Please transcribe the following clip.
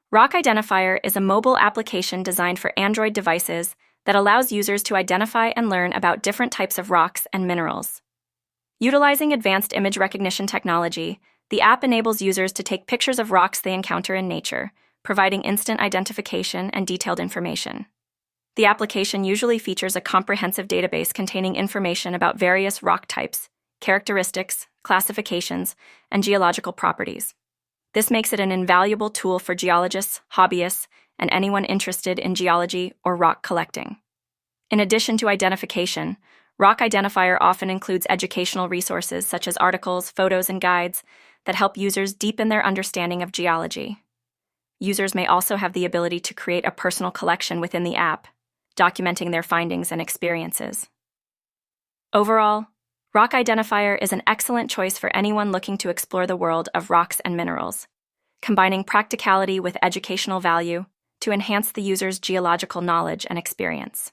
Rock Identifier is a mobile application designed for Android devices that allows users to identify and learn about different types of rocks and minerals. Utilizing advanced image recognition technology, the app enables users to take pictures of rocks they encounter in nature, providing instant identification and detailed information. The application usually features a comprehensive database containing information about various rock types, characteristics, classifications, and geological properties. This makes it an invaluable tool for geologists, hobbyists, and anyone interested in geology or rock collecting. In addition to identification, Rock Identifier often includes educational resources such as articles, photos, and guides that help users deepen their understanding of geology. Users may also have the ability to create a personal collection within the app, documenting their findings and experiences. Overall, Rock Identifier is an excellent choice for anyone looking to explore the world of rocks and minerals, combining practicality with educational value to enhance the user's geological knowledge and experience.